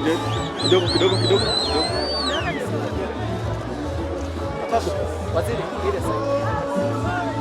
Kidogo kidogo kidogo. Waziri, ile sasa.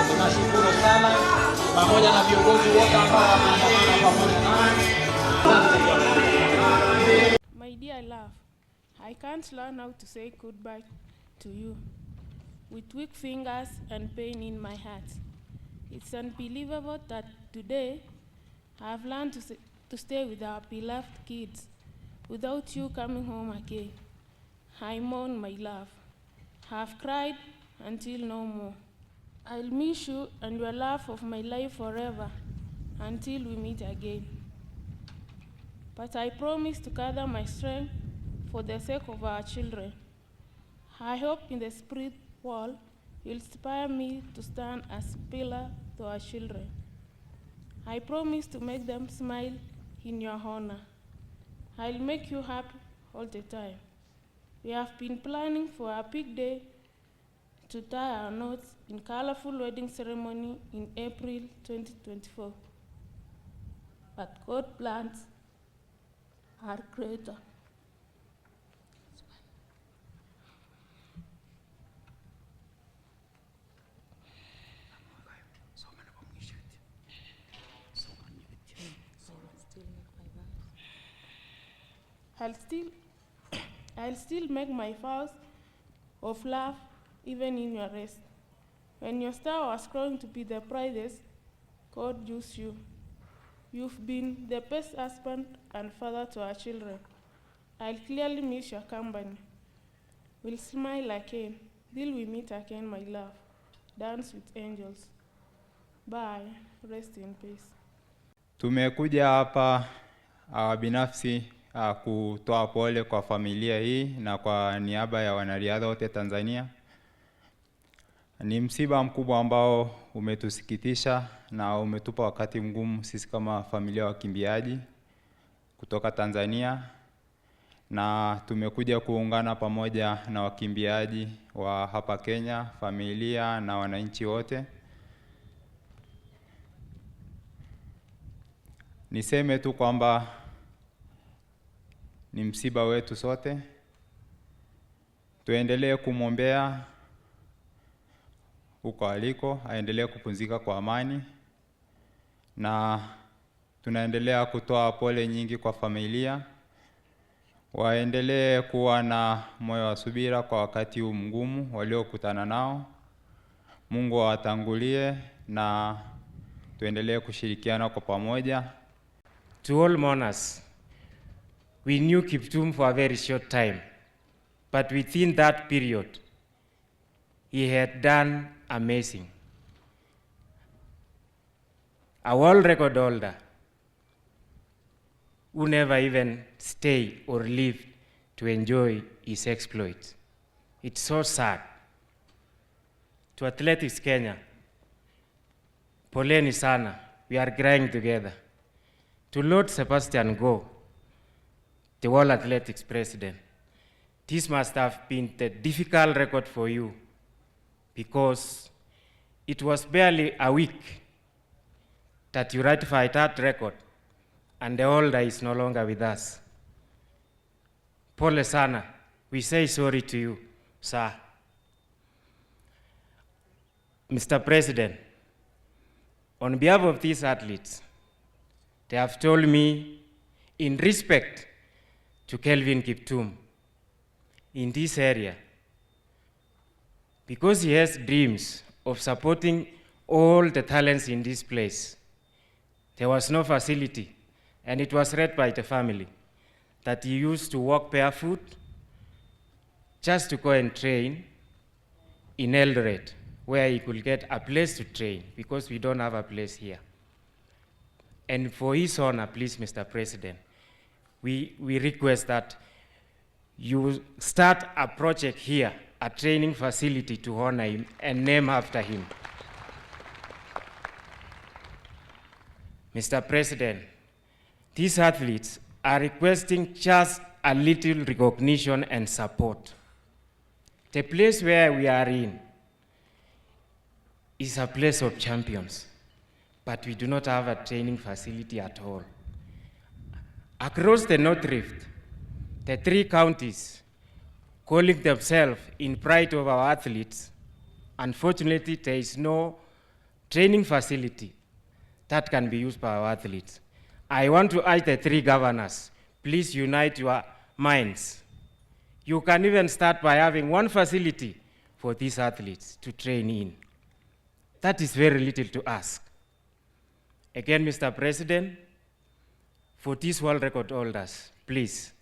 Tunashukuru sana pamoja na viongozi wote ambao wameandamana pamoja nami. My dear love, I can't learn how to say goodbye to you with weak fingers and pain in my heart. It's unbelievable that today I have learned to stay with our beloved kids without you coming home again. I mourn my love. I have cried until no more. I'll miss you and your love of my life forever until we meet again. But I promise to gather my strength for the sake of our children. I hope in the spirit world you'll inspire me to stand as a pillar to our children. I promise to make them smile in your honor. I'll make you happy all the time. We have been planning for a big day to tie our knots in colorful wedding ceremony in April 2024. But God's plans are greater. I'll still make my vows of love even in your rest. When your star was growing to be the brightest, God used you. You've been the best husband and father to our children. I'll clearly miss your company. We'll smile again. Till we meet again, my love. Dance with angels. Bye. Rest in peace. Tumekuja hapa binafsi kutoa pole kwa familia hii na kwa niaba ya wanariadha wote Tanzania. Ni msiba mkubwa ambao umetusikitisha na umetupa wakati mgumu sisi kama familia ya wakimbiaji kutoka Tanzania, na tumekuja kuungana pamoja na wakimbiaji wa hapa Kenya, familia na wananchi wote. Niseme tu kwamba ni msiba wetu sote. Tuendelee kumwombea huko aliko, aendelee kupumzika kwa amani, na tunaendelea kutoa pole nyingi kwa familia. Waendelee kuwa na moyo wa subira kwa wakati huu mgumu waliokutana nao. Mungu awatangulie na tuendelee kushirikiana kwa pamoja. To all mourners, we knew Kiptum for a very short time, but within that period, he had done amazing. A world record holder who never even stayed or lived to enjoy his exploits. It's so sad. To Athletics Kenya, poleni sana, we are crying together. To Lord Sebastian Go, the World Athletics President, this must have been the difficult record for you, because it was barely a week that you ratified that record, and the holder is no longer with us. Pole sana, we say sorry to you, sir. Mr. President, on behalf of these athletes, they have told me, in respect to Kelvin Kiptum, in this area, because he has dreams of supporting all the talents in this place, There was no facility, and it was read by the family that he used to walk barefoot just to go and train in Eldoret, where he could get a place to train, because we don't have a place here. And for his honor, please, Mr. President, we request that you start a project here, a training facility to honor him and name after him. Mr. President, these athletes are requesting just a little recognition and support. The place where we are in is a place of champions, but we do not have a training facility at all. Across the North Rift, the 3 counties calling themselves in pride of our athletes, unfortunately there is no training facility that can be used by our athletes. I want to urge the 3 governors, please unite your minds. You can even start by having one facility for these athletes to train in. That is very little to ask. Again, Mr. President, for these world record holders, please,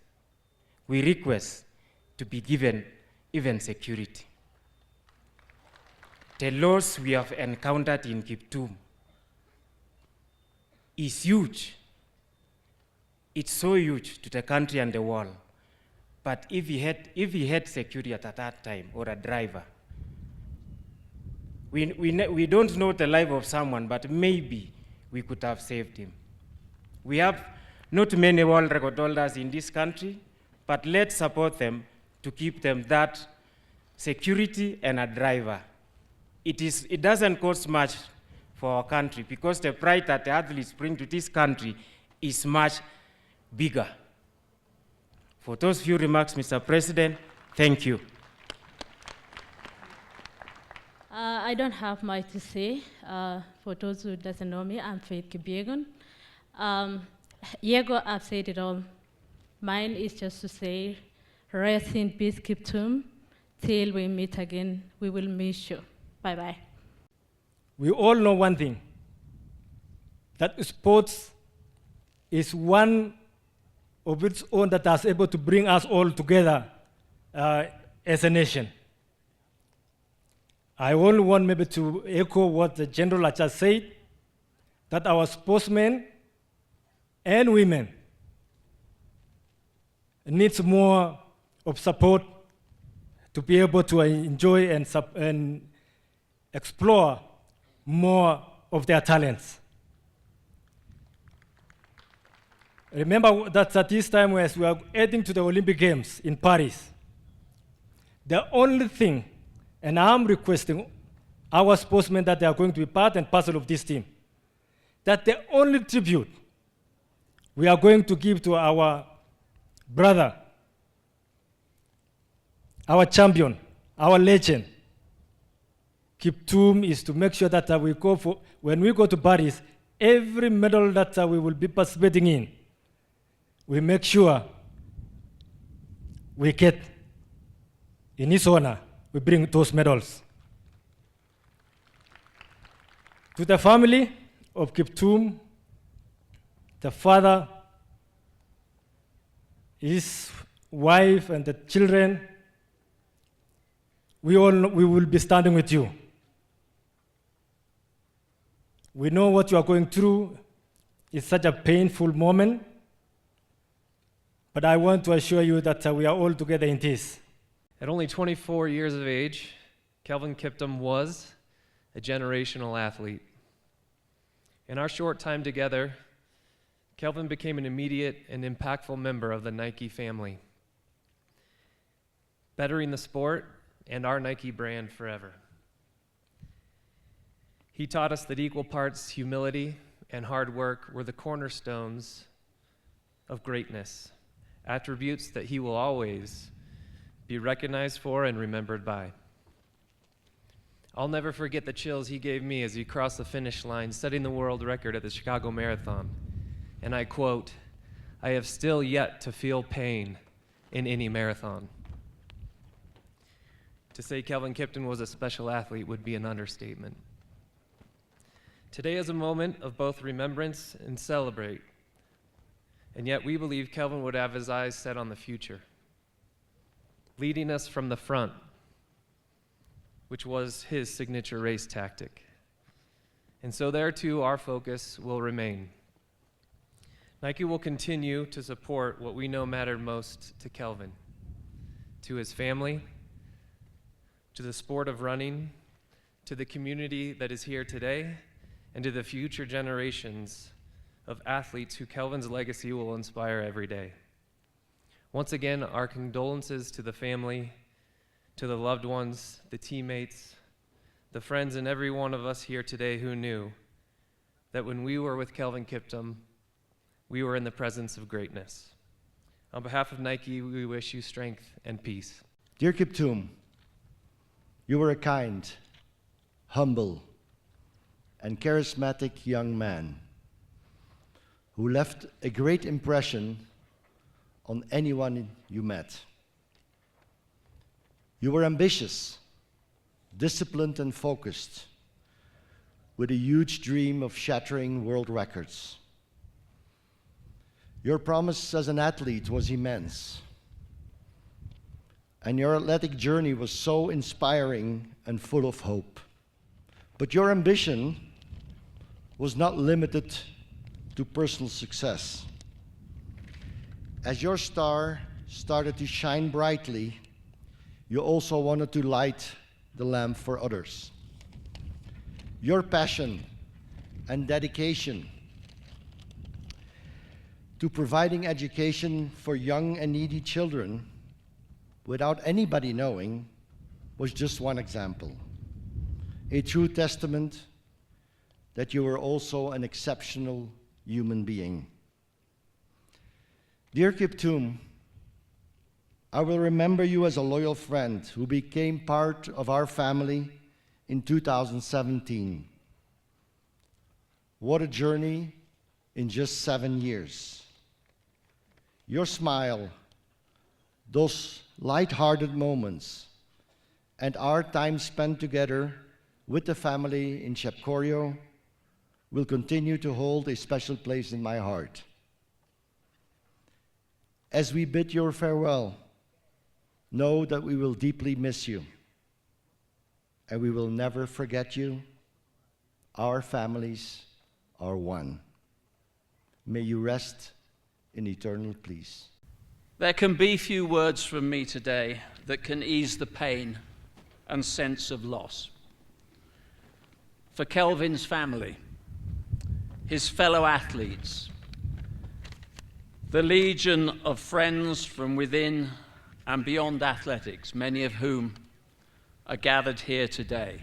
we request to be given even security. The loss we have encountered in Kiptum is huge. It's so huge to the country and the world. But if he had security at that time, or a driver, we don't know the life of someone, but maybe we could have saved him. We have not many world record holders in this country, but let's support them to keep them that security and a driver. It doesn't cost much for our country, because the pride that the athletes bring to this country is much bigger. For those few remarks, Mr. President, thank you. I don't have much to say. For those who doesn't know me, I'm Faith Kibiegun. Diego, I've said it all. Mine is just to say, rest in peace, Kiptum. Till we meet again, we will miss you. Bye-bye. We all know one thing, that sports is one of its own that is able to bring us all together as a nation. I only want maybe to echo what the General has just said, that our sportsmen and women needs more of support to be able to enjoy and explore more of their talents. Remember that at this time, as we are heading to the Olympic Games in Paris, the only thing, and I'm requesting our sportsmen that they are going to be part and parcel of this team, that the only tribute we are going to give to our brother, our champion, our legend, Kiptum, is to make sure that when we go to Paris, every medal that we will be participating in, we make sure we get, in his honor, we bring those medals. To the family of Kiptum, the father, his wife, and the children, we will be standing with you. We know what you are going through. It's such a painful moment. But I want to assure you that we are all together in this. At only 24 years of age, Kelvin Kiptum was a generational athlete. In our short time together, Kelvin became an immediate and impactful member of the Nike family, bettering the sport and our Nike brand forever. He taught us that equal parts humility and hard work were the cornerstones of greatness, attributes that he will always be recognized for and remembered by. I'll never forget the chills he gave me as he crossed the finish line, setting the world record at the Chicago Marathon. And I quote, "I have still yet to feel pain in any marathon." To say Kelvin Kiptum was a special athlete would be an understatement. Today is a moment of both remembrance and celebrate, and yet we believe Kelvin would have his eyes set on the future, leading us from the front, which was his signature race tactic. And so there too, our focus will remain. Nike will continue to support what we know mattered most to Kelvin, to his family, to the sport of running, to the community that is here today, and to the future generations of athletes who Kelvin's legacy will inspire every day. Once again, our condolences to the family, to the loved ones, the teammates, the friends, and every one of us here today who knew that when we were with Kelvin Kiptum, we were in the presence of greatness. On behalf of Nike, we wish you strength and peace. Dear Kiptum, you were a kind, humble, and charismatic young man who left a great impression on anyone you met. You were ambitious, disciplined, and focused, with a huge dream of shattering world records. Your promise as an athlete was immense, and your athletic journey was so inspiring and full of hope. But your ambition was not limited to personal success. As your star started to shine brightly, you also wanted to light the lamp for others. Your passion and dedication to providing education for young and needy children without anybody knowing was just one example. A true testament that you were also an exceptional human being. Dear Kiptum, I will remember you as a loyal friend who became part of our family in 2017. What a journey in just 7 years. Your smile, those light-hearted moments, and our time spent together with the family in Chepkorio will continue to hold a special place in my heart. As we bid your farewell, know that we will deeply miss you, and we will never forget you. Our families are one. May you rest in eternal peace. There can be few words from me today that can ease the pain and sense of loss. For Kelvin's family, his fellow athletes, the legion of friends from within and beyond athletics, many of whom are gathered here today,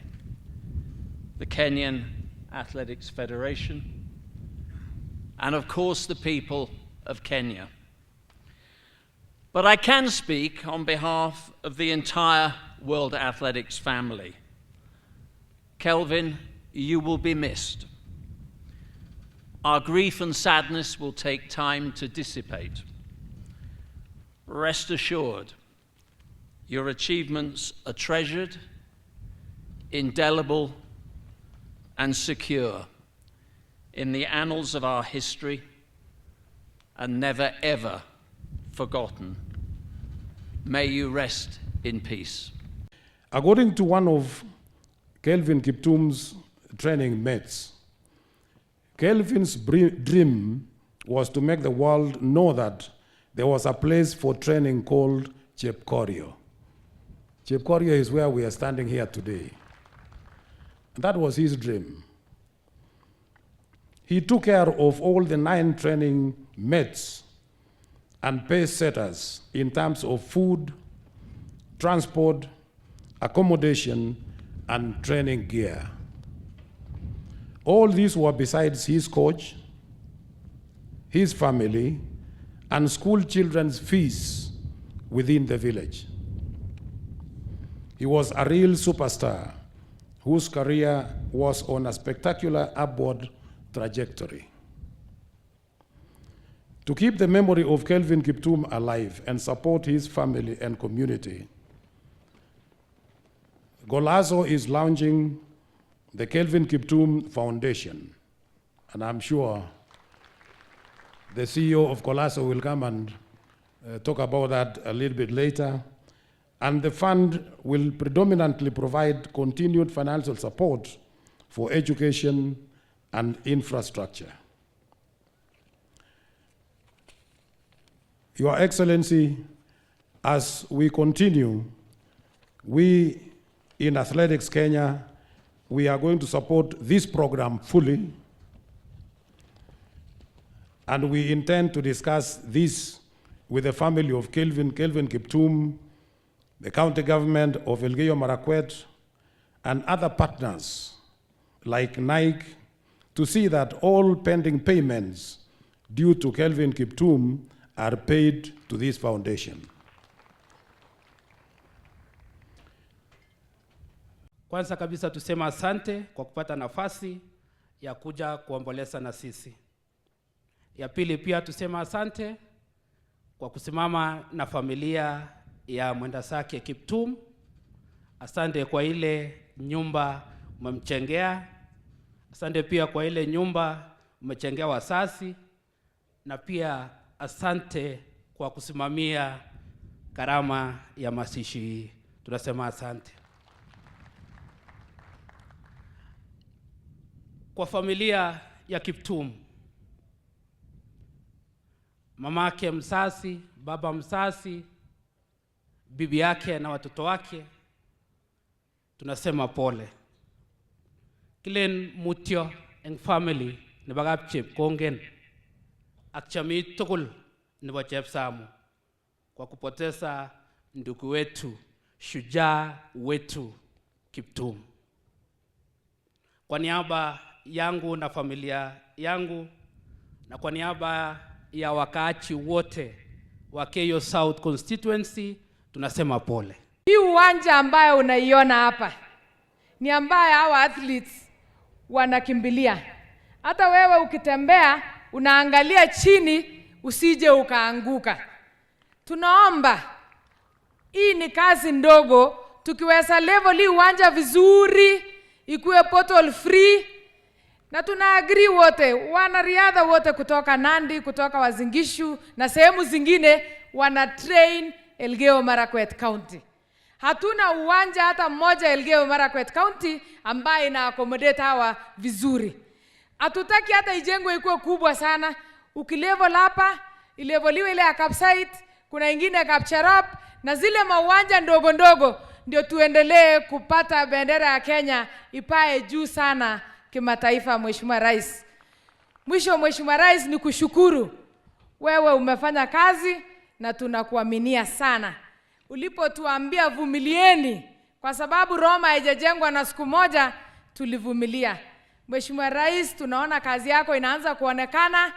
the Kenyan Athletics Federation, and of course the people of Kenya. But I can speak on behalf of the entire World Athletics family. Kelvin, you will be missed. Our grief and sadness will take time to dissipate. Rest assured, your achievements are treasured, indelible, and secure in the annals of our history and never ever forgotten. May you rest in peace. According to one of Kelvin Kiptum's training mates, Kelvin's dream was to make the world know that there was a place for training called Chepkorio. Chepkorio is where we are standing here today. That was his dream. He took care of all the 9 training mates and pace setters in terms of food, transport, accommodation, and training gear. All these were besides his coach, his family, and school children's fees within the village. He was a real superstar whose career was on a spectacular upward trajectory. To keep the memory of Kelvin Kiptum alive and support his family and community, Golazo is launching the Kelvin Kiptum Foundation, and I'm sure the CEO of Colasso will come and talk about that a little bit later. And the fund will predominantly provide continued financial support for education and infrastructure. Your Excellency, as we continue, we in Athletics Kenya, we are going to support this program fully, and we intend to discuss this with the family of Kelvin Kiptum, the county government of Elgeyo Marakwet, and other partners like Nike, to see that all pending payments due to Kelvin Kiptum are paid to this foundation. Kwanza kabisa tusema asante kwa kupata nafasi ya kuja kuomboleza na sisi. Ya pili pia tusema asante kwa kusimama na familia ya mwendasake Kiptum. Asante kwa ile nyumba umemchengea. Asante pia kwa ile nyumba umechengea wasasi, na pia asante kwa kusimamia gharama ya mazishi. Tunasema asante. Kwa familia ya Kiptum, mamake msasi, baba msasi, bibi yake na watoto wake, tunasema pole. Kilen mutyo eng family ne bagap Chepkongen ak chamii tugul nebo Chepsamu kwa kupoteza ndugu wetu, shujaa wetu Kiptum. Kwa niaba yangu na familia yangu, na kwa niaba ya wakaachi wote wa Keyo South constituency, tunasema pole. Hii uwanja ambayo unaiona hapa ni ambayo hawa athletes wanakimbilia. Hata wewe ukitembea unaangalia chini usije ukaanguka. Tunaomba, hii ni kazi ndogo, tukiweza level hii uwanja vizuri, ikuwe portal free, na tuna agree wote, wanariadha wote kutoka Nandi, kutoka Wazingishu na sehemu zingine wana train Elgeyo Marakwet County. Hatuna uwanja hata mmoja Elgeyo Marakwet County ambaye ina accommodate hawa vizuri. Hatutaki hata ijengwe ikuwe kubwa sana. Ukilevel hapa, ileveliwe ile ya Kapsait, kuna ingine Kapcharap, na zile mauwanja ndogo ndogo ndio tuendelee kupata bendera ya Kenya ipae juu sana kimataifa. Mheshimiwa Rais, mwisho Mheshimiwa Rais, ni kushukuru. Wewe umefanya kazi na tunakuaminia sana. Ulipotuambia vumilieni kwa sababu Roma haijajengwa na siku moja, tulivumilia. Mheshimiwa Rais, tunaona kazi yako inaanza kuonekana,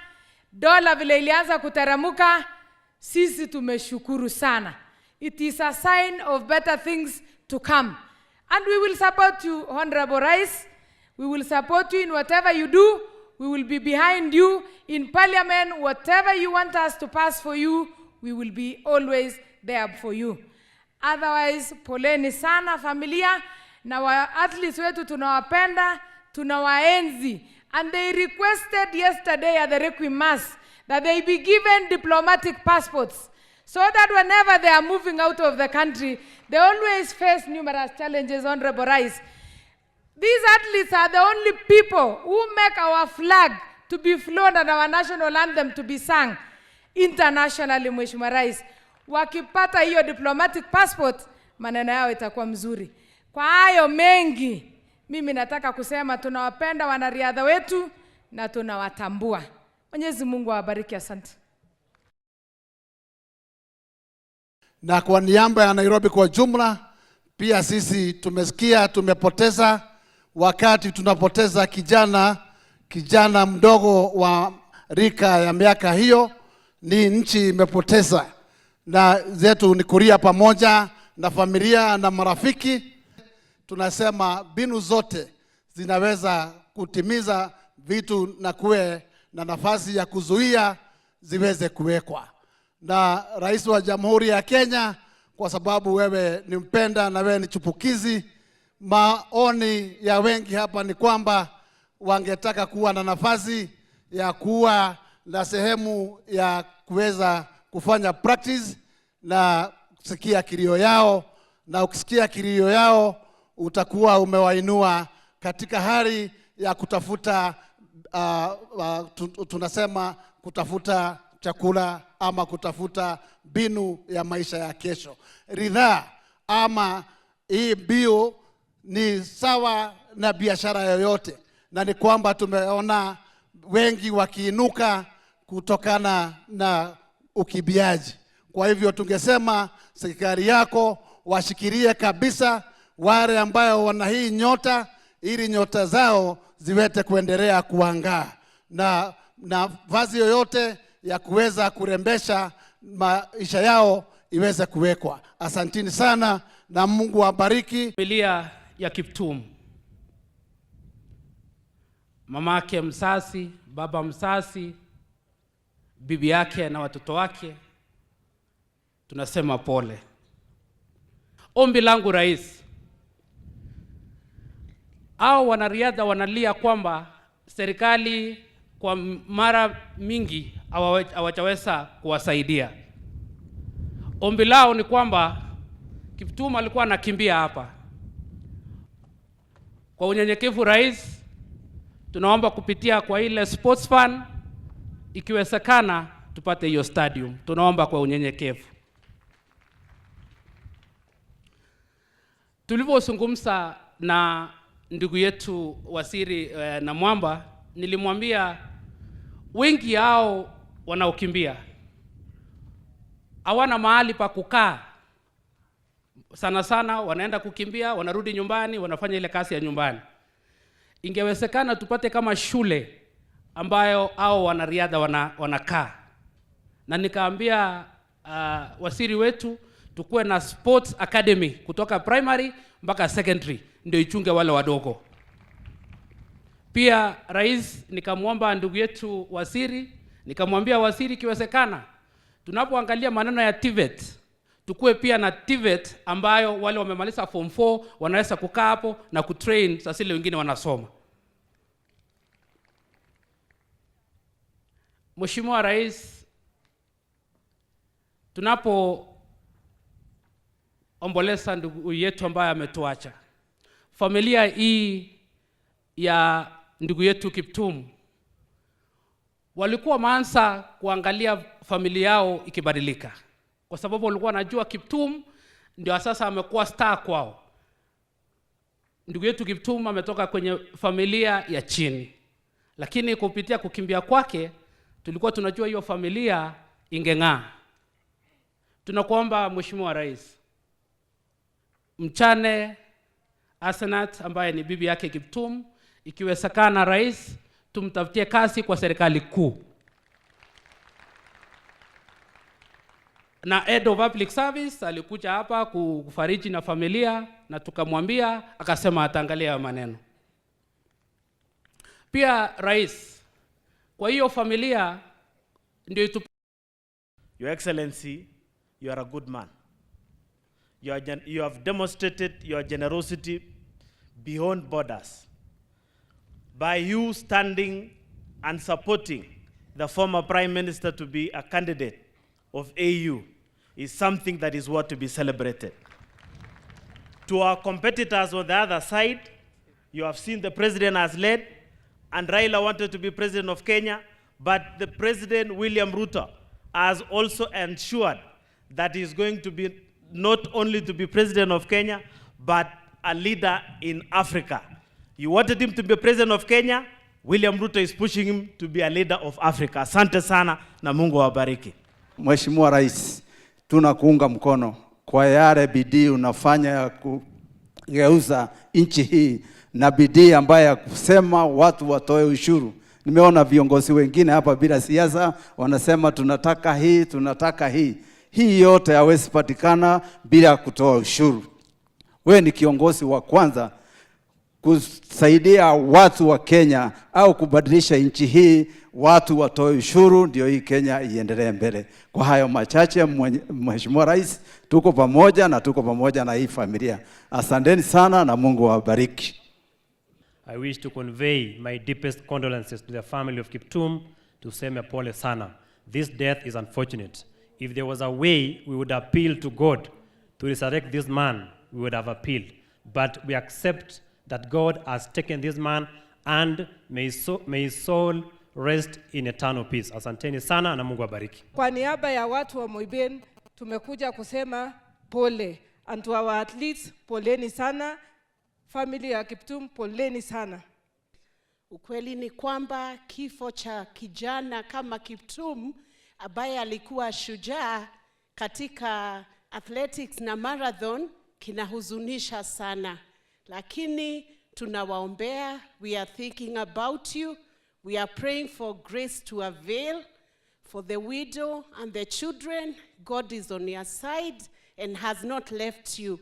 dola vile ilianza kuteramuka, sisi tumeshukuru sana. It is a sign of better things to come. And we will support you, Honorable Rais. We will support you in whatever you do. We will be behind you in Parliament. Whatever you want us to pass for you, we will be always there for you. Otherwise, poleni sana familia, na wa athletes wetu tunawapenda, tunawaenzi. And they requested yesterday at the Requiem Mass that they be given diplomatic passports, so that whenever they are moving out of the country, they always face numerous challenges, Honorable Rais. These athletes are the only people who make our flag to be flown and our national anthem to be sung internationally, Mheshimiwa Rais. Wakipata hiyo diplomatic passport, maneno yao itakuwa mzuri. Kwa hayo mengi, mimi nataka kusema tunawapenda wanariadha wetu na tunawatambua. Mwenyezi Mungu awabariki, asante. Na kwa niaba ya Nairobi kwa jumla, pia sisi tumesikia tumepoteza, wakati tunapoteza kijana mdogo wa rika ya miaka hiyo, ni nchi imepoteza. Na zetu ni kuria pamoja na familia na marafiki. Tunasema binu zote zinaweza kutimiza vitu na kuwe na nafasi ya kuzuia ziweze kuwekwa. Na Rais wa Jamhuri ya Kenya, kwa sababu wewe ni mpenda na wewe ni chupukizi, maoni ya wengi hapa ni kwamba wangetaka kuwa na nafasi ya kuwa na sehemu ya kuweza kufanya practice na kusikia kilio yao, na ukisikia kilio yao utakuwa umewainua katika hali ya kutafuta tunasema kutafuta chakula ama kutafuta mbinu ya maisha ya kesho. Ridhaa ama hii bio ni sawa na biashara yoyote, na ni kwamba tumeona wengi wakiinuka kutokana na ukibiaji. Kwa hivyo tungesema serikali yako washikilie kabisa wale ambao wana hii nyota, ili nyota zao ziweze kuendelea kuangaa, na vazi yoyote ya kuweza kurembesha maisha yao iweze kuwekwa. Asantini sana na Mungu awabariki. Familia ya Kiptum, mamake msasi, baba msasi, bibi yake na watoto wake, tunasema pole. Ombi langu rais, hao wanariadha wanalia kwamba serikali kwa mara mingi hawajaweza kuwasaidia. Ombi lao ni kwamba Kiptum alikuwa anakimbia hapa. Kwa unyenyekevu rais, tunaomba kupitia kwa ile sports fund, ikiwezekana tupate hiyo stadium. Tunaomba kwa unyenyekevu. Tulivyozungumza na ndugu yetu Waziri na Mwamba, nilimwambia wengi hao wanaokimbia hawana mahali pa kukaa. Sana sana wanaenda kukimbia, wanarudi nyumbani, wanafanya ile kazi ya nyumbani. Ingewezekana tupate kama shule ambayo hao wanariadha wanakaa. Na nikaambia waziri wetu tukuwe na sports academy kutoka primary mpaka secondary, ndio ichunge wale wadogo. Pia rais nikamwomba ndugu yetu waziri, nikamwambia waziri kiwezekana tunapoangalia maneno ya TVET, tukue pia na TVET ambayo wale wamemaliza form 4 wanaweza kukaa hapo na kutrain sasa ile wengine wanasoma. Mheshimiwa Rais, tunapo omboleza ndugu yetu ambaye ametuacha, familia hii ya ndugu yetu Kiptum walikuwa maanza kuangalia familia yao ikibadilika, kwa sababu walikuwa wanajua Kiptum ndio sasa amekuwa star kwao. Ndugu yetu Kiptum ametoka kwenye familia ya chini, lakini kupitia kukimbia kwake tulikuwa tunajua hiyo familia ingeng'aa. Tunakuomba Mheshimiwa Rais, mchane Asenat ambaye ni bibi yake Kiptum, ikiwezekana rais tumtafutie kazi kwa serikali kuu. Na head of public service alikuja hapa kufariji na familia, na tukamwambia akasema ataangalia maneno. Pia rais, kwa hiyo familia ndio Your Excellency, you are a good man. You have demonstrated your generosity beyond borders by you standing and supporting the former Prime Minister to be a candidate of AU is something that is worth to be celebrated. To our competitors on the other side, you have seen the president has led, and Raila wanted to be president of Kenya, but the President William Ruto has also ensured that he is going to be not only to be president of Kenya, but a leader in Africa. You wanted him to be president of Kenya, William Ruto is pushing him to be a leader of Africa. Asante sana na Mungu awabariki. Mheshimiwa Rais, tunakuunga mkono kwa yale bidii unafanya ya kugeuza nchi hii, na bidii ambayo ya kusema watu watoe ushuru. Nimeona viongozi wengine hapa bila siasa wanasema tunataka hii, tunataka hii. Hii yote haiwezi patikana bila kutoa ushuru. Wewe ni kiongozi wa kwanza kusaidia watu wa Kenya au kubadilisha nchi hii, watu watoe ushuru ndio hii Kenya iendelee mbele. Kwa hayo machache, Mheshimiwa Rais, tuko pamoja na tuko pamoja na hii familia. Asanteni sana na Mungu awabariki. I wish to convey my deepest condolences to the family of Kiptum, tuseme pole sana. This death is unfortunate. If there was a way we would appeal to God to resurrect this man, we would have appealed. But we accept that God has taken this man, and may his soul rest in eternal peace. Asanteni sana na Mungu abariki. Kwa niaba ya watu wa Moiben, tumekuja kusema pole. And to our athletes, poleni sana. Family ya Kiptum, poleni sana. Ukweli ni kwamba kifo cha kijana kama Kiptum ambaye alikuwa shujaa katika athletics na marathon kinahuzunisha sana. Lakini tunawaombea, we are thinking about you. We are praying for grace to avail for the widow and the children. God is on your side and has not left you.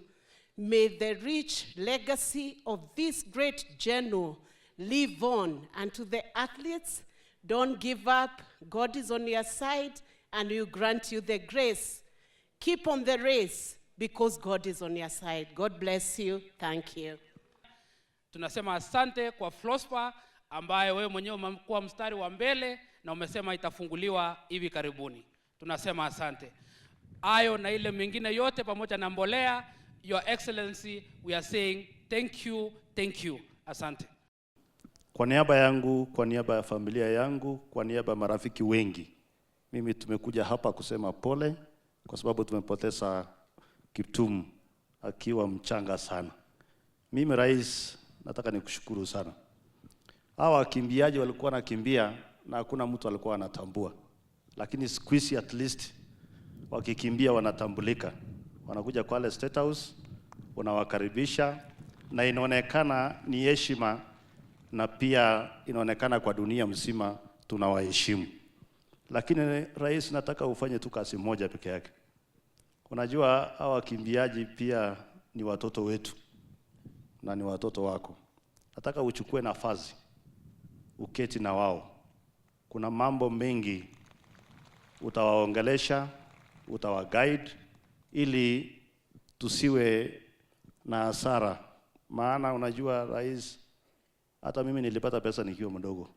May the rich legacy of this great general live on. And to the athletes, don't give up. God is on your side and will grant you the grace. Keep on the race because God is on your side. God bless you. Thank you. Tunasema asante kwa Flospa ambaye wewe mwenyewe umekuwa mstari wa mbele na umesema itafunguliwa hivi karibuni. Tunasema asante. Ayo na ile mengine yote pamoja na mbolea, Your Excellency, we are saying thank you, thank you. Asante. Kwa niaba yangu, kwa niaba ya familia yangu, kwa niaba ya marafiki wengi, mimi tumekuja hapa kusema pole kwa sababu tumepoteza Kiptum akiwa mchanga sana. Mimi Rais, nataka nikushukuru sana. Hawa wakimbiaji walikuwa nakimbia na hakuna mtu alikuwa anatambua. Lakini siku hizi at least wakikimbia wanatambulika. Wanakuja kwa State House, unawakaribisha na inaonekana ni heshima na pia inaonekana kwa dunia mzima tunawaheshimu. Lakini Rais, nataka ufanye tu kazi moja peke yake. Unajua hawa wakimbiaji pia ni watoto wetu na ni watoto wako. Nataka uchukue nafasi, uketi na wao. Kuna mambo mengi utawaongelesha, utawaguide ili tusiwe na hasara. Maana unajua Rais, hata mimi nilipata pesa nikiwa mdogo.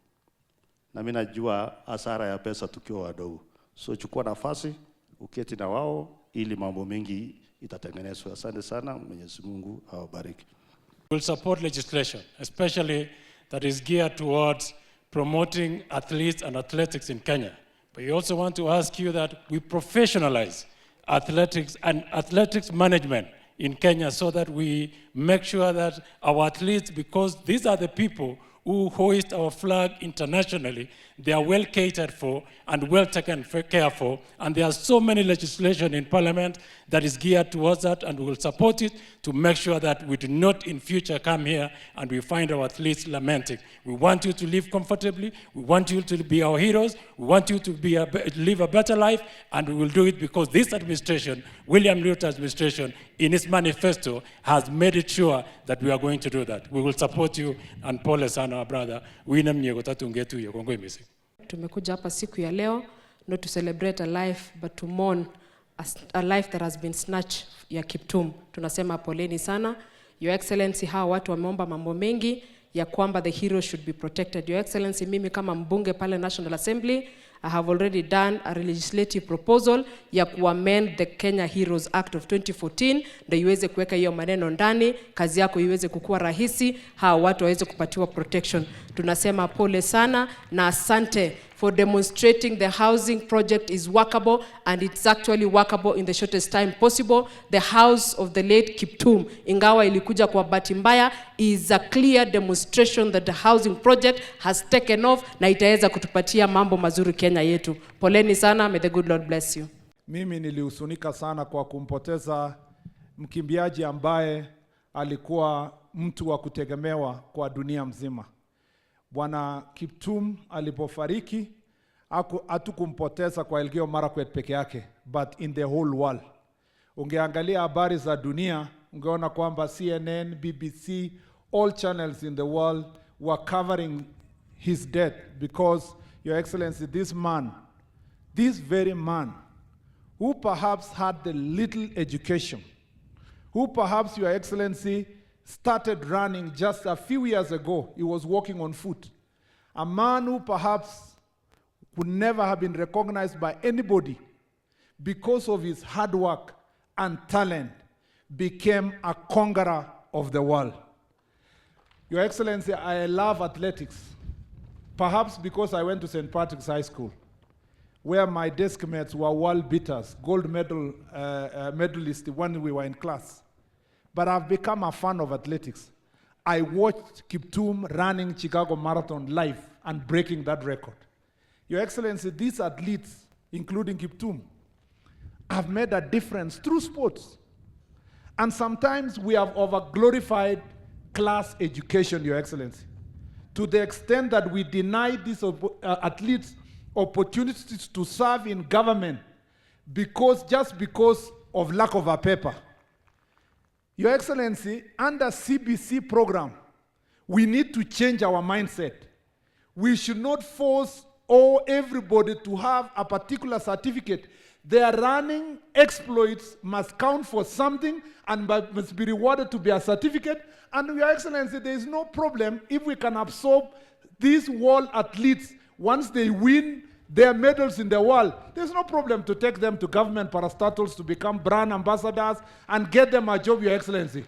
Na mimi najua hasara ya pesa tukiwa wadogo. So chukua nafasi, uketi na wao ili mambo mengi itatengenezwa. Asante sana, Mwenyezi Mungu awabariki. We'll support legislation, especially that is geared towards promoting athletes and athletics in Kenya. But we also want to ask you that we professionalize athletics and athletics management in Kenya so that we make sure that our athletes, because these are the people who hoist our flag internationally, they are well catered for and well taken care for, and there are so many legislation in Parliament that is geared towards that, and we will support it to make sure that we do not in future come here and we find our athletes lamenting. We want you to live comfortably, we want you to be our heroes, we want you to live a better life, and we will do it because this administration, William Ruto administration, in its manifesto, has made it sure that we are going to do that. We will support you, and pole sana brother, William Nyegotatu ngetu yokongo imisi. Tumekuja hapa siku ya leo not to celebrate a life but to mourn a life that has been snatched ya Kiptum. Tunasema poleni sana. Your Excellency, hawa watu wameomba mambo mengi ya kwamba the heroes should be protected. Your Excellency, mimi kama mbunge pale National Assembly, I have already done a legislative proposal ya kuamend the Kenya Heroes Act of 2014 ndio iweze kuweka hiyo maneno ndani, kazi yako iweze kukua rahisi, hawa watu waweze kupatiwa protection. Tunasema pole sana na asante for demonstrating the housing project is workable, and it's actually workable in the shortest time possible. The house of the late Kiptum, ingawa ilikuja kwa bahati mbaya, is a clear demonstration that the housing project has taken off na itaweza kutupatia mambo mazuri Kenya yetu. Poleni sana, may the good Lord bless you. Mimi nilihusunika sana kwa kumpoteza mkimbiaji ambaye alikuwa mtu wa kutegemewa kwa dunia mzima. Bwana Kiptum alipofariki, hatukumpoteza kwa Elgeyo Marakwet peke yake, but in the whole world. Ungeangalia habari za dunia, ungeona kwamba CNN, BBC, all channels in the world were covering his death because, Your Excellency, this man, this very man, who perhaps had the little education, who perhaps, Your Excellency, started running just a few years ago. He was walking on foot. A man who perhaps would never have been recognized by anybody because of his hard work and talent, became a conqueror of the world. Your Excellency, I love athletics, perhaps because I went to St. Patrick's High School, where my desk mates were world beaters, gold medal medalists when we were in class. But I've become a fan of athletics. I watched Kiptum running Chicago Marathon live and breaking that record. Your Excellency, these athletes, including Kiptum, have made a difference through sports. And sometimes we have over-glorified class education, Your Excellency, to the extent that we deny these athletes opportunities to serve in government just because of lack of a paper. Your Excellency, under CBC program, we need to change our mindset. We should not force everybody to have a particular certificate. Their running exploits must count for something and must be rewarded to be a certificate. And Your Excellency, there is no problem if we can absorb these world athletes once they win their medals in the world. There's no problem to take them to government parastatals to become brand ambassadors and get them a job, Your Excellency.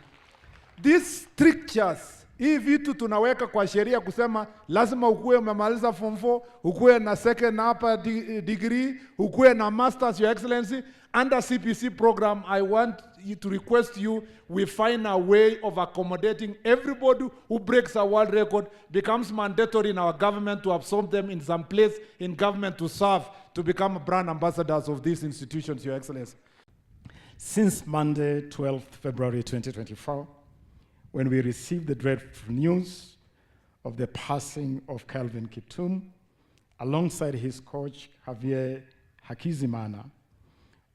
These strictures, hii vitu tunaweka kwa sheria kusema lazima ukuwe umemaliza form 4, ukuwe na second upper degree, ukuwe na masters, Your Excellency. Under CPC program, I want you to request you, we find a way of accommodating everybody who breaks a world record, becomes mandatory in our government to absorb them in some place in government to serve, to become brand ambassadors of these institutions, Your Excellency. Since Monday, 12th February 2024, when we received the dreadful news of the passing of Kelvin Kiptum, alongside his coach, Javier Hakizimana,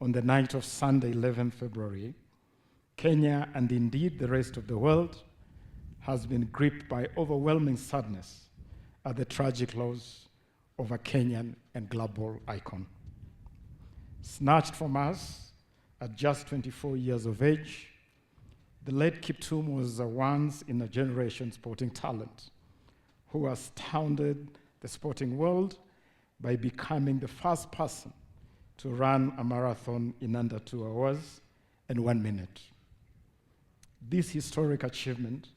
on the night of Sunday, 11th February, Kenya, and indeed the rest of the world, has been gripped by overwhelming sadness at the tragic loss of a Kenyan and global icon. Snatched from us at just 24 years of age, the late Kiptum was a once-in-a-generation sporting talent who astounded the sporting world by becoming the first person to run a marathon in under 2 hours and 1 minute. This historic achievement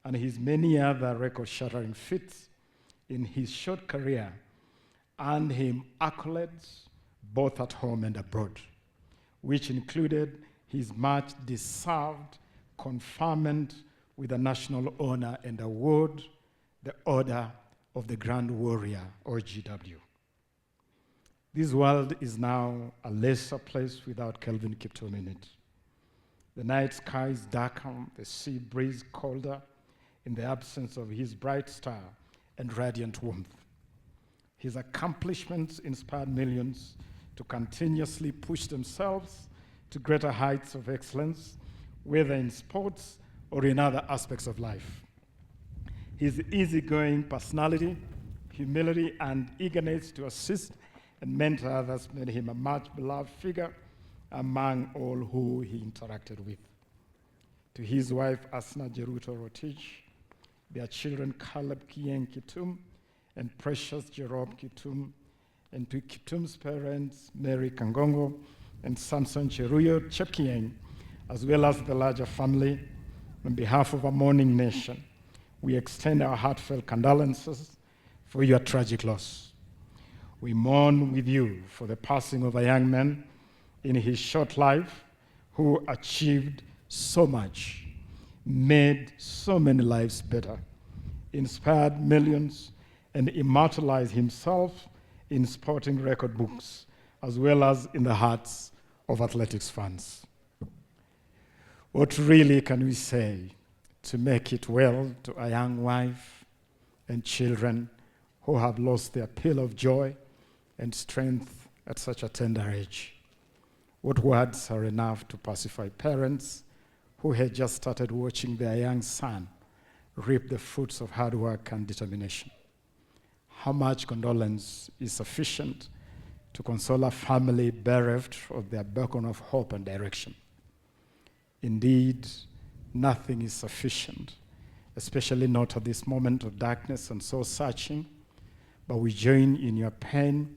and his many other record-shattering feats in his short career earned him accolades both at home and abroad, which included his much-deserved conferment with a national honor and award, the Order of the Grand Warrior, or GW. This world is now a lesser place without Kelvin Kiptum in it. The night skies darken, the sea breeze colder, in the absence of his bright star and radiant warmth. His accomplishments inspired millions to continuously push themselves to greater heights of excellence, whether in sports or in other aspects of life. His easygoing personality, humility, and eagerness to assist and mentor others made him a much-beloved figure among all who he interacted with. To his wife, Asna Jeruto Rotich, their children, Caleb Kieng Kiptum and Precious Jerome Kiptum, and to Kiptum's parents, Mary Kangongo and Samson Cheruyo Chepkieng, as well as the larger family, on behalf of our mourning nation, we extend our heartfelt condolences for your tragic loss. We mourn with you for the passing of a young man in his short life who achieved so much, made so many lives better, inspired millions, and immortalized himself in sporting record books, as well as in the hearts of athletics fans. What really can we say to make it well to a young wife and children who have lost their pill of joy and strength at such a tender age? What words are enough to pacify parents who had just started watching their young son reap the fruits of hard work and determination. How much condolence is sufficient to console a family bereft of their beacon of hope and direction? Indeed, nothing is sufficient, especially not at this moment of darkness and soul searching, but we join in your pain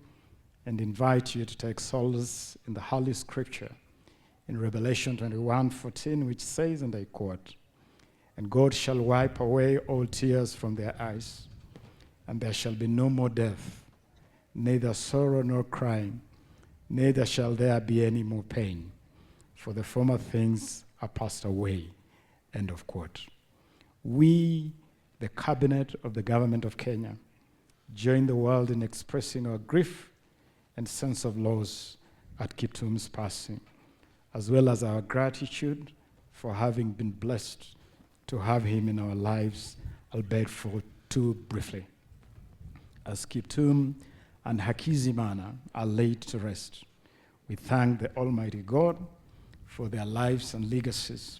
and invite you to take solace in the Holy Scripture in Revelation 21:14, which says, and I quote, "And God shall wipe away all tears from their eyes, and there shall be no more death, neither sorrow nor crying, neither shall there be any more pain, for the former things are passed away." End of quote. We, the cabinet of the government of Kenya, join the world in expressing our grief and sense of loss at Kiptum's passing, as well as our gratitude for having been blessed to have him in our lives, albeit for too briefly. As Kiptum and Hakizimana are laid to rest, we thank the Almighty God for their lives and legacies,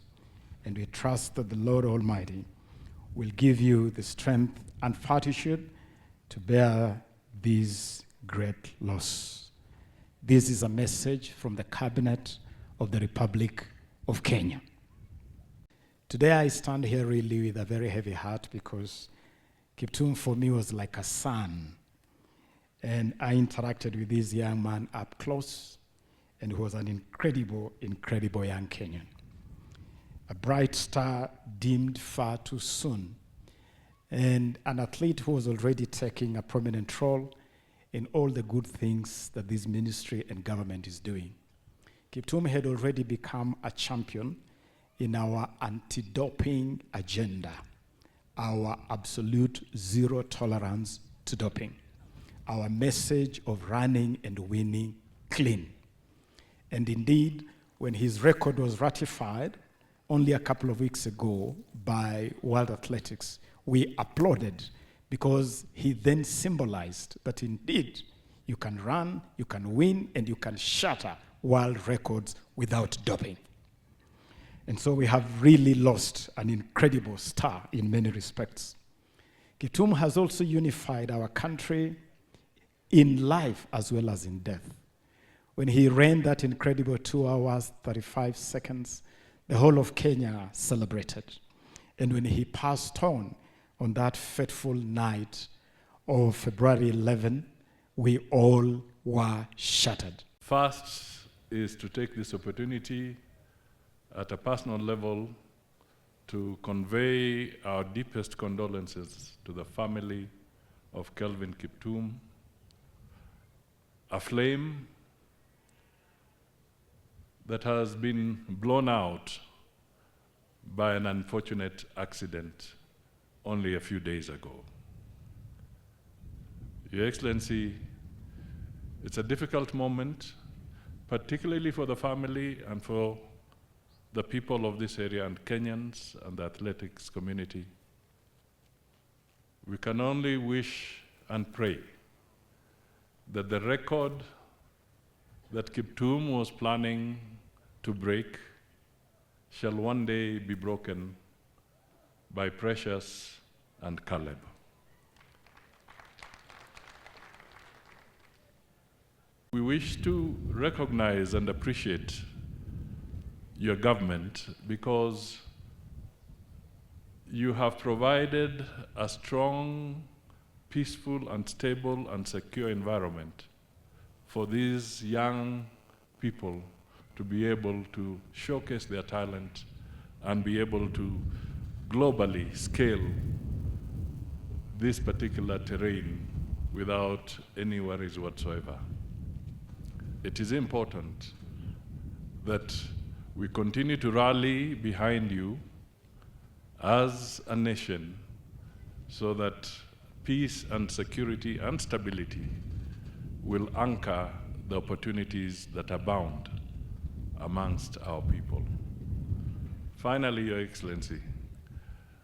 and we trust that the Lord Almighty will give you the strength and fortitude to bear this great loss. This is a message from the Cabinet of the Republic of Kenya. Today I stand here really with a very heavy heart because Kiptum for me was like a son. And I interacted with this young man up close, and he was an incredible, incredible young Kenyan. A bright star dimmed far too soon, and an athlete who was already taking a prominent role in all the good things that this ministry and government is doing. Kiptum had already become a champion in our anti-doping agenda, our absolute zero tolerance to doping, our message of running and winning clean. And indeed, when his record was ratified only a couple of weeks ago by World Athletics, we applauded because he then symbolized that indeed you can run, you can win, and you can shatter world records without doping. And so we have really lost an incredible star in many respects. Kiptum has also unified our country in life as well as in death. When he ran that incredible 2 hours, 35 seconds, the whole of Kenya celebrated. And when he passed on that fateful night of February 11, we all were shattered. First is to take this opportunity at a personal level to convey our deepest condolences to the family of Kelvin Kiptum, a flame that has been blown out by an unfortunate accident only a few days ago. Your Excellency, it's a difficult moment, particularly for the family and for the people of this area and Kenyans and the athletics community. We can only wish and pray that the record that Kiptum was planning to break shall one day be broken by Precious and Caleb. We wish to recognize and appreciate your government because you have provided a strong, peaceful, and stable and secure environment for these young people to be able to showcase their talent and be able to globally scale this particular terrain without any worries whatsoever. It is important that we continue to rally behind you as a nation so that peace and security and stability will anchor the opportunities that abound amongst our people. Finally, Your Excellency,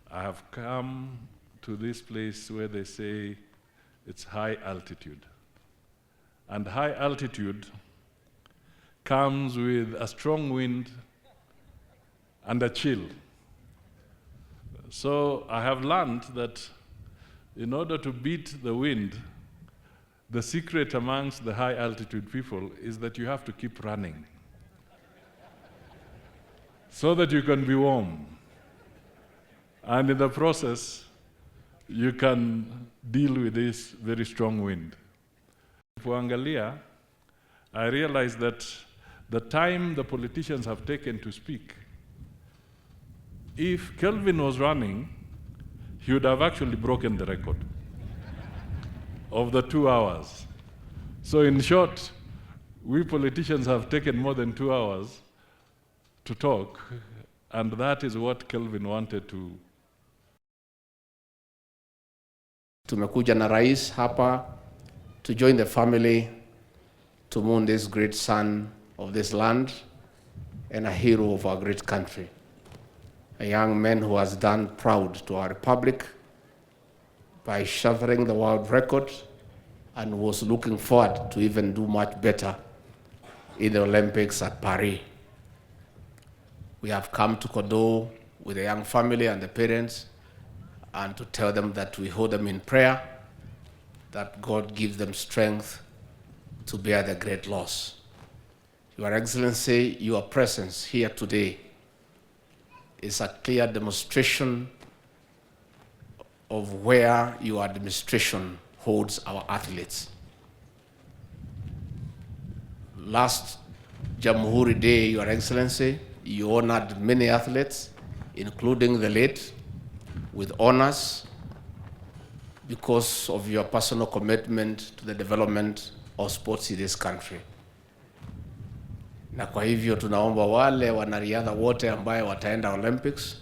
I have come to this place where they say it's high altitude. And high altitude comes with a strong wind and a chill So I have learned that in order to beat the wind, the secret amongst the high altitude people is that you have to keep running so that you can be warm. And in the process, you can deal with this very strong wind. For Angalia, I realized that the time the politicians have taken to speak, if Kelvin was running, he would have actually broken the record of the 2 hours. So in short, we politicians have taken more than 2 hours to talk, and that is what Kelvin wanted to. Tumekuja na rais hapa to join the family to mourn this great son of this land and a hero of our great country. A young man who has done proud to our republic by shattering the world record and was looking forward to even do much better in the Olympics at Paris. We have come to condole with the young family and the parents and to tell them that we hold them in prayer, that God gives them strength to bear the great loss. Your Excellency, your presence here today is a clear demonstration of where your administration holds our athletes. Last Jamhuri Day, Your Excellency, you honored many athletes, including the late, with honors because of your personal commitment to the development of sports in this country. Na kwa hivyo tunaomba wale wanariadha wote ambaye wataenda Olympics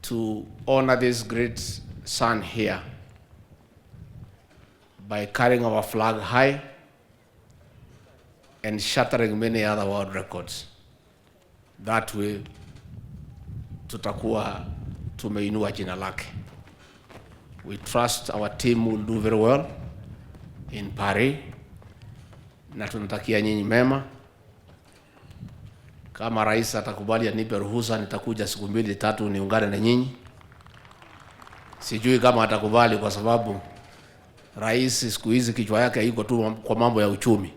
to honor this great son here by carrying our flag high and shattering many other world records. That way, tutakuwa tumeinua jina lake. We trust our team will do very well in Paris, na tunatakia nyinyi mema. Kama rais atakubali anipe ruhusa, nitakuja siku 2-3 niungane na nyinyi. Sijui kama atakubali kwa sababu rais siku hizi kichwa yake iko tu kwa mambo ya uchumi.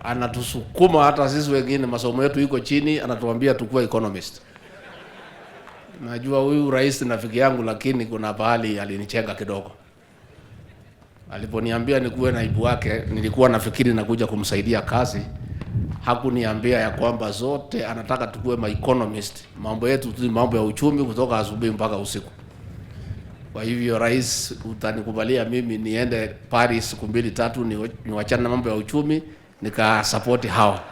Anatusukuma hata sisi wengine masomo yetu iko chini, anatuambia tukue economist. Najua huyu rais ni rafiki yangu, lakini kuna bahali alinichenga kidogo. Aliponiambia nikuwe naibu wake, nilikuwa nafikiri nakuja kumsaidia kazi. Hakuniambia ya kwamba zote anataka tukue ma economist. Mambo yetu tu mambo ya uchumi kutoka asubuhi mpaka usiku. Kwa hivyo rais, utanikubalia mimi niende Paris siku 2-3 niwachane na mambo ya uchumi nikasupport hawa.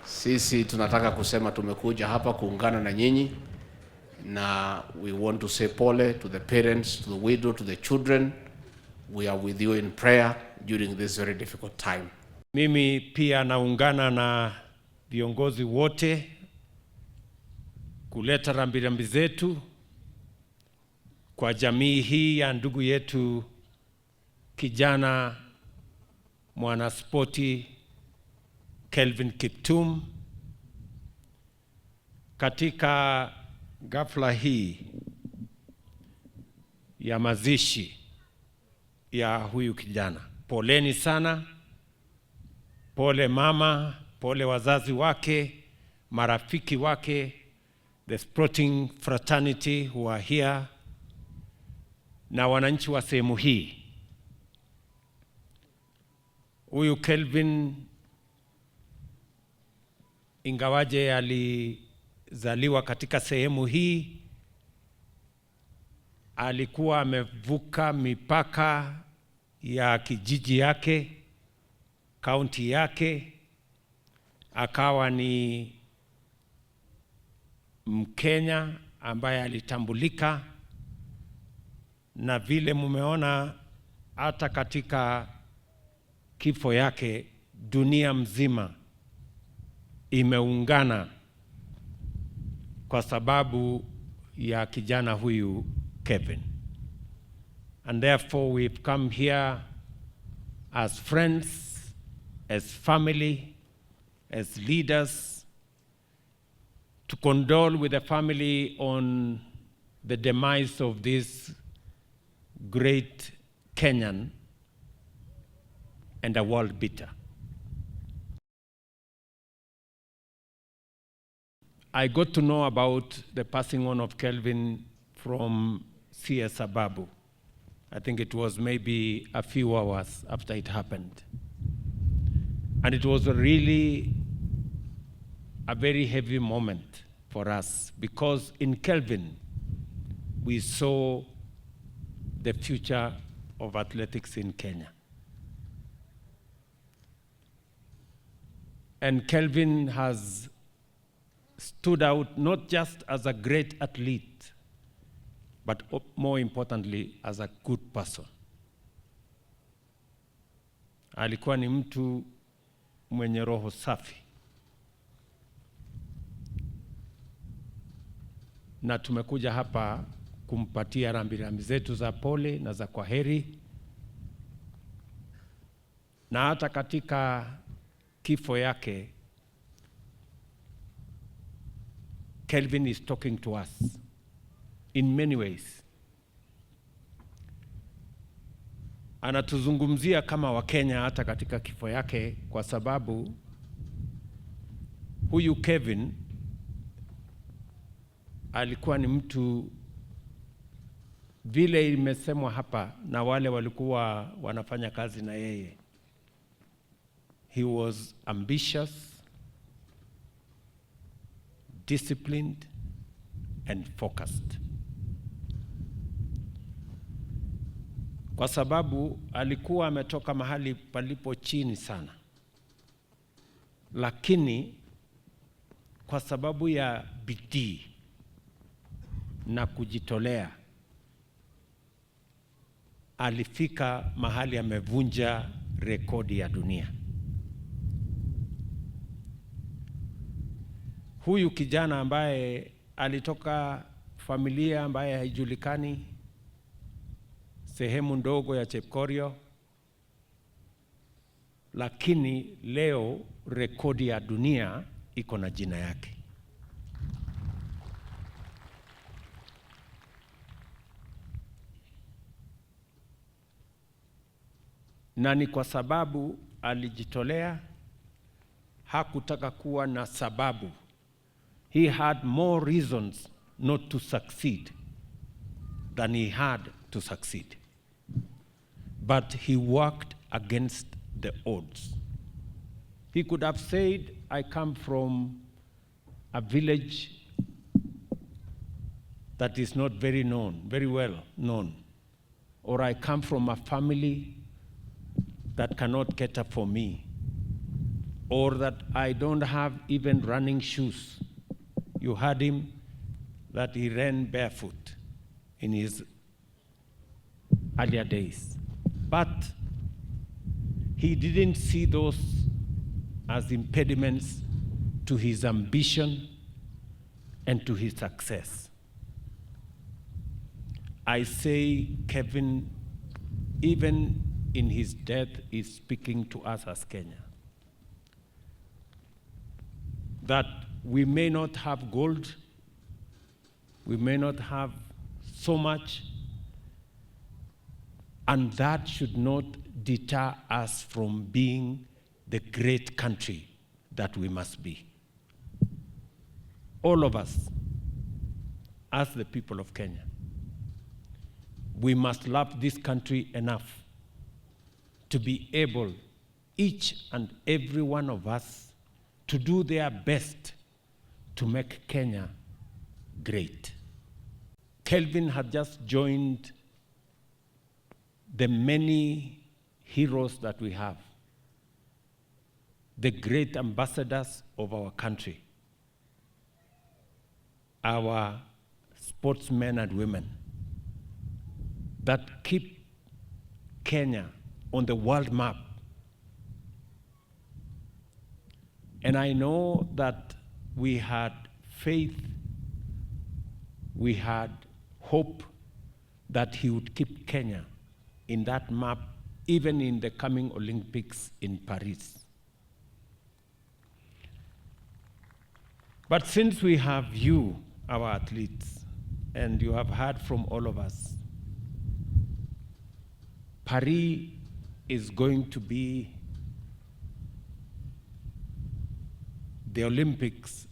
Sisi tunataka kusema tumekuja hapa kuungana na nyinyi, na we want to say pole to the parents, to the widow, to the children. We are with you in prayer during this very difficult time. Mimi pia naungana na viongozi wote kuleta rambirambi zetu kwa jamii hii ya ndugu yetu kijana mwanaspoti Kelvin Kiptum. Katika ghafla hii ya mazishi ya huyu kijana, poleni sana. Pole mama, pole wazazi wake, marafiki wake, the sporting fraternity who are here, na wananchi wa sehemu hii. Huyu Kelvin, ingawaje alizaliwa katika sehemu hii, alikuwa amevuka mipaka ya kijiji yake, kaunti yake, akawa ni Mkenya ambaye alitambulika, na vile mumeona hata katika kifo yake dunia mzima imeungana kwa sababu ya kijana huyu Kelvin. And therefore we've come here as friends, as family, as leaders, to condole with the family on the demise of this great Kenyan and a world beater. I got to know about the passing on of Kelvin from CS Ababu. I think it was maybe a few hours after it happened. And it was really a very heavy moment for us, because in Kelvin, we saw the future of athletics in Kenya. And Kelvin has stood out not just as a great athlete, but more importantly, as a good person. Alikuwa ni mtu mwenye roho safi. Na tumekuja hapa kumpatia rambirambi zetu za pole na za kwaheri. Na hata katika kifo yake, Kelvin is talking to us in many ways. Anatuzungumzia kama Wakenya hata katika kifo yake, kwa sababu huyu Kelvin alikuwa ni mtu, vile imesemwa hapa na wale walikuwa wanafanya kazi na yeye. He was ambitious, disciplined, and focused. Kwa sababu alikuwa ametoka mahali palipo chini sana. Lakini kwa sababu ya bidii na kujitolea, alifika mahali amevunja rekodi ya dunia. Huyu kijana ambaye alitoka familia ambaye haijulikani, sehemu ndogo ya Chepkorio, lakini leo rekodi ya dunia iko na jina yake. Na ni kwa sababu alijitolea, hakutaka kuwa na sababu. He had more reasons not to succeed than he had to succeed. But he worked against the odds. He could have said, I come from a village that is not very well known. Or I come from a family that cannot cater for me. Or that I don't have even running shoes. You heard him that he ran barefoot in his earlier days. But he didn't see those as impediments to his ambition and to his success. I say Kelvin, even in his death, is speaking to us as Kenya. That we may not have gold, we may not have so much, and that should not deter us from being the great country that we must be. All of us, as the people of Kenya, we must love this country enough to be able, each and every one of us, to do their best to make Kenya great. Kelvin had just joined the many heroes that we have, the great ambassadors of our country, our sportsmen and women that keep Kenya on the world map. And I know that we had faith, we had hope that he would keep Kenya in that map, even in the coming Olympics in Paris. But since we have you, our athletes, and you have heard from all of us, Paris is going to be the Olympics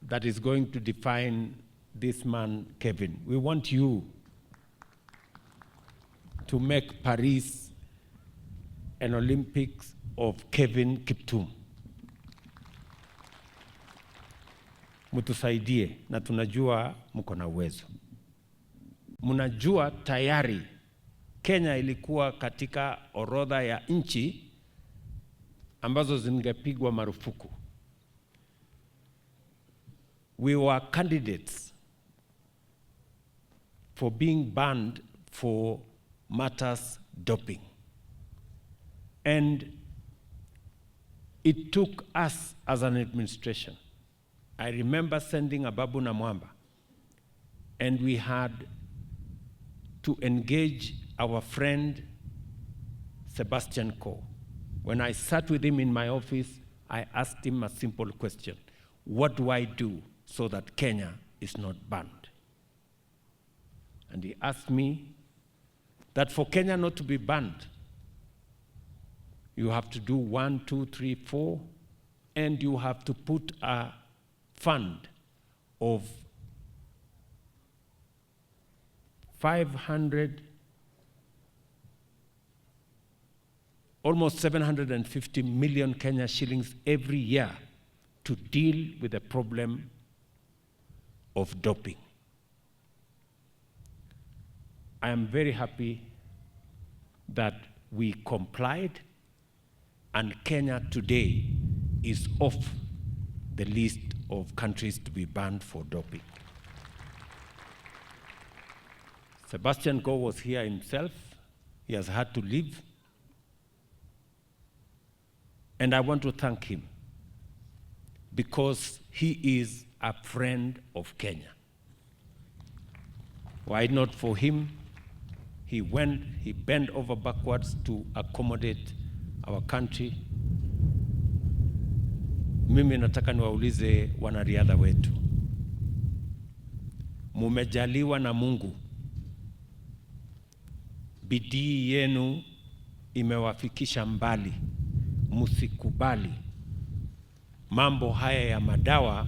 that is going to define this man, Kevin. We want you to make Paris an Olympics of Kelvin Kiptum. Mutusaidie, na tunajua mko na uwezo. Mnajua tayari Kenya ilikuwa katika orodha ya nchi ambazo zingepigwa marufuku. We were candidates for being banned for matters doping. And it took us as an administration. I remember sending Ababu Namwamba, and we had to engage our friend Sebastian Coe. When I sat with him in my office, I asked him a simple question: what do I do so that Kenya is not banned? And he asked me that for Kenya not to be banned, you have to do 1, 2, 3, 4, and you have to put a fund of 500, almost 750 million Kenya shillings every year to deal with the problem of doping. I am very happy that we complied, and Kenya today is off the list of countries to be banned for doping. Sebastian Coe was here himself. He has had to leave. And I want to thank him because he is a friend of Kenya. Why not for him? He bent over backwards to accommodate our country. Mimi nataka niwaulize wanariadha wetu. Mumejaliwa na Mungu. Bidii yenu imewafikisha mbali. Musikubali mambo haya ya madawa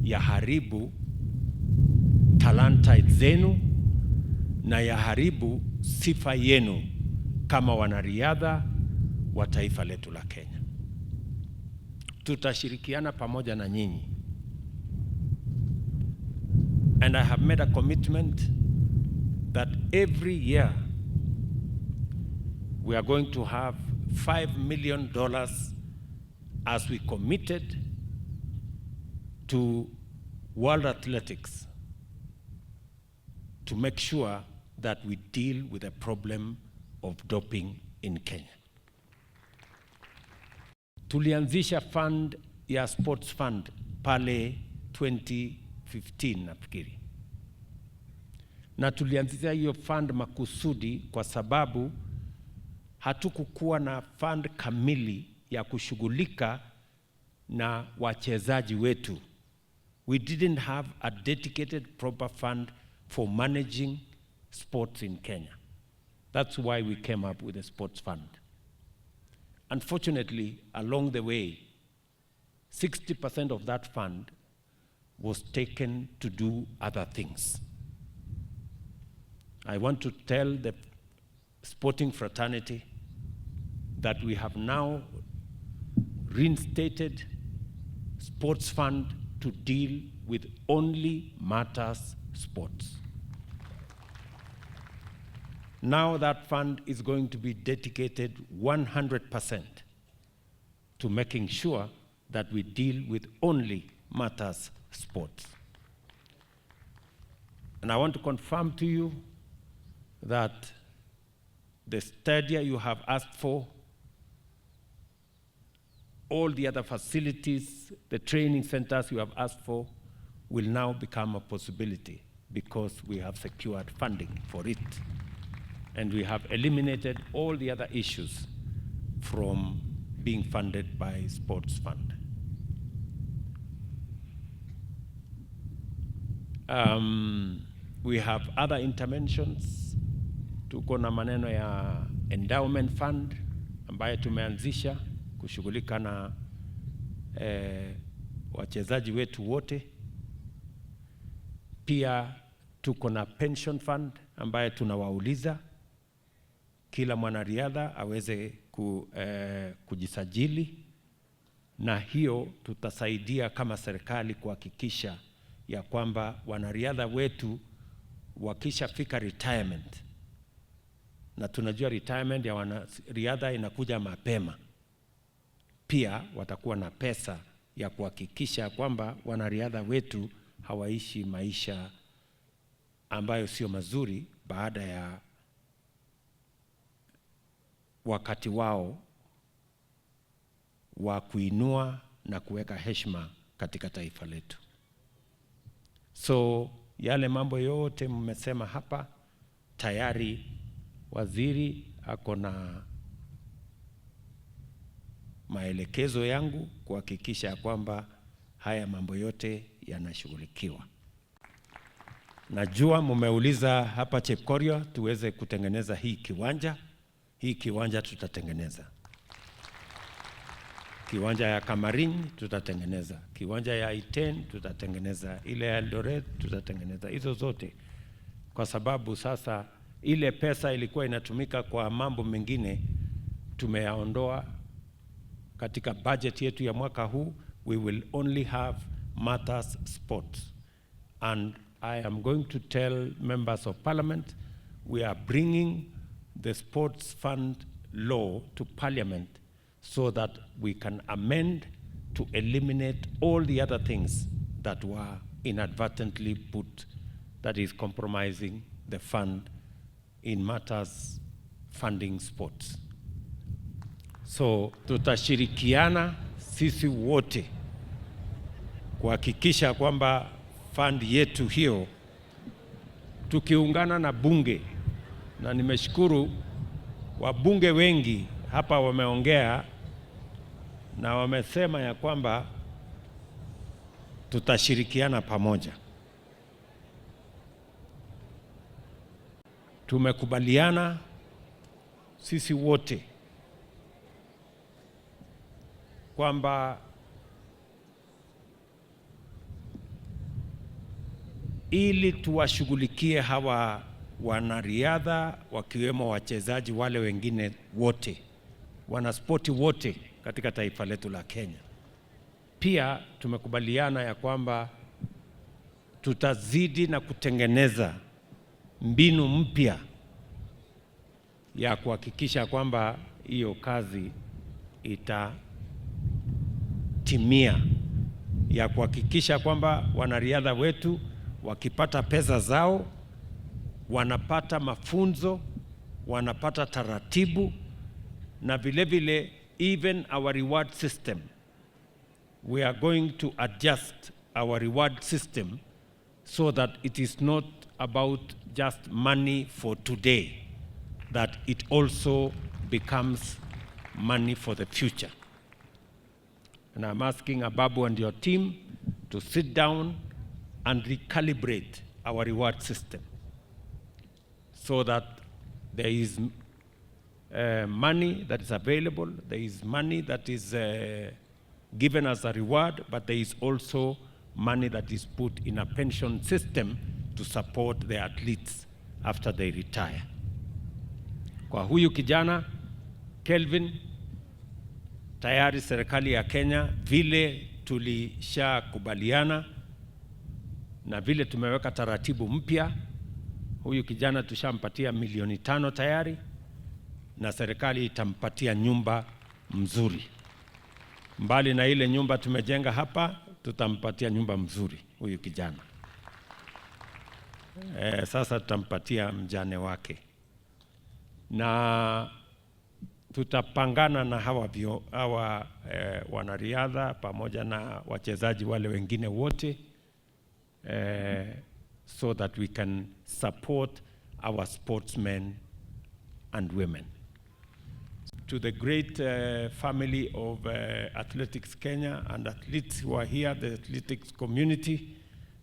ya haribu talanta zenu na ya haribu sifa yenu kama wanariadha wa taifa letu la Kenya. Tutashirikiana pamoja na nyinyi. And I have made a commitment that every year we are going to have $5 million as we committed to World Athletics to make sure that we deal with the problem of doping in Kenya. Tulianzisha fund ya sports fund pale 2015 nafikiri. Na tulianzisha hiyo fund makusudi kwa sababu hatukukuwa na fund kamili ya kushughulika na wachezaji wetu. We didn't have a dedicated proper fund for managing sports in Kenya. That's why we came up with a sports fund. Unfortunately, along the way, 60% of that fund was taken to do other things. I want to tell the sporting fraternity that we have now reinstated sports fund to deal with only matters sports. Now that fund is going to be dedicated 100% to making sure that we deal with only matters sports. And I want to confirm to you that the stadia you have asked for, all the other facilities, the training centers you have asked for, will now become a possibility because we have secured funding for it. And we have eliminated all the other issues from being funded by Sports Fund. We have other interventions. Tuko na maneno ya endowment fund ambayo tumeanzisha kushughulika na wachezaji wetu wote. Pia tuko na pension fund ambayo tunawauliza kila mwanariadha aweze kujisajili, na hiyo tutasaidia kama serikali kuhakikisha ya kwamba wanariadha wetu wakishafika retirement, na tunajua retirement ya wanariadha inakuja mapema, pia watakuwa na pesa ya kuhakikisha kwamba wanariadha wetu hawaishi maisha ambayo sio mazuri baada ya wakati wao wa kuinua na kuweka heshima katika taifa letu. So yale mambo yote mmesema hapa, tayari waziri ako na maelekezo yangu kuhakikisha kwamba haya mambo yote yanashughulikiwa. Najua mmeuliza hapa Chepkorio tuweze kutengeneza hii kiwanja. Hii kiwanja tutatengeneza. Kiwanja ya Kamarin tutatengeneza. Kiwanja ya Iten tutatengeneza. Ile ya Eldoret tutatengeneza. Hizo zote. Kwa sababu sasa ile pesa ilikuwa inatumika kwa mambo mengine tumeyaondoa katika budget yetu ya mwaka huu. We will only have matters sports. And I am going to tell members of parliament we are bringing the sports fund law to parliament so that we can amend to eliminate all the other things that were inadvertently put, that is compromising the fund in matters funding sports. So tutashirikiana sisi wote kuhakikisha kwamba fund yetu hiyo tukiungana na bunge, na nimeshukuru wabunge wengi hapa wameongea na wamesema ya kwamba tutashirikiana pamoja. Tumekubaliana sisi wote kwamba ili tuwashughulikie hawa wanariadha wakiwemo wachezaji wale wengine wote, wanaspoti wote katika taifa letu la Kenya. Pia tumekubaliana ya kwamba tutazidi na kutengeneza mbinu mpya ya kuhakikisha kwamba hiyo kazi itatimia, ya kuhakikisha kwamba wanariadha wetu wakipata pesa zao wanapata mafunzo, wanapata taratibu, na vile vile even our reward system, we are going to adjust our reward system so that it is not about just money for today, that it also becomes money for the future. And I'm asking Ababu and your team to sit down and recalibrate our reward system so that there is money that is available, there is money that is given as a reward, but there is also money that is put in a pension system to support the athletes after they retire. Kwa huyu kijana Kelvin, tayari serikali ya Kenya vile tulishakubaliana na vile tumeweka taratibu mpya, huyu kijana tushampatia milioni 5 tayari, na serikali itampatia nyumba mzuri. Mbali na ile nyumba tumejenga hapa, tutampatia nyumba mzuri huyu kijana. Sasa tutampatia mjane wake. Na tutapangana na hawa wanariadha pamoja na wachezaji wale wengine wote so that we can support our sportsmen and women. to the great family of Athletics Kenya and athletes who are here, the athletics community,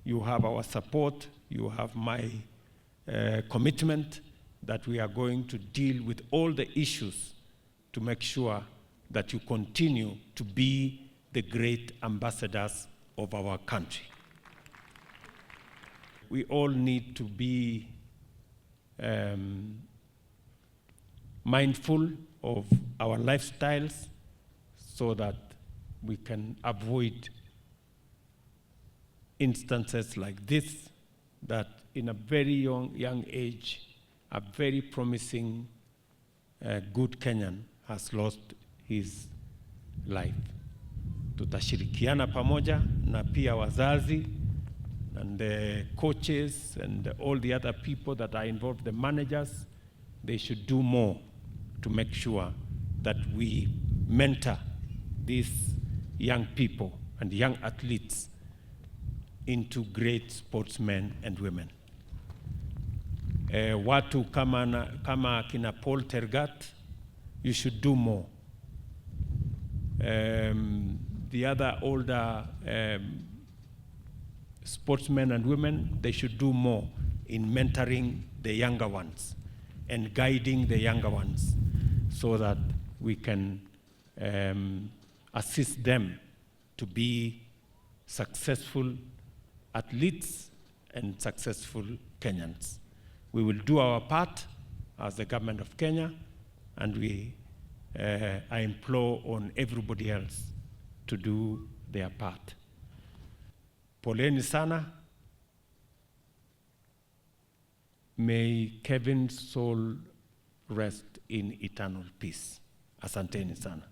you have our support, you have my commitment that we are going to deal with all the issues to make sure that you continue to be the great ambassadors of our country. We all need to be mindful of our lifestyles so that we can avoid instances like this, that in a very young age, a very promising, good Kenyan has lost his life. Tutashirikiana pamoja na pia wazazi and the coaches and all the other people that are involved, the managers, they should do more to make sure that we mentor these young people and young athletes into great sportsmen and women. Watu kama kina Paul Tergat, you should do more. The other older sportsmen and women, they should do more in mentoring the younger ones and guiding the younger ones so that we can assist them to be successful athletes and successful Kenyans. We will do our part as the government of Kenya, and I implore on everybody else to do their part. Poleni sana. May Kevin's soul rest in eternal peace. Asanteni sana.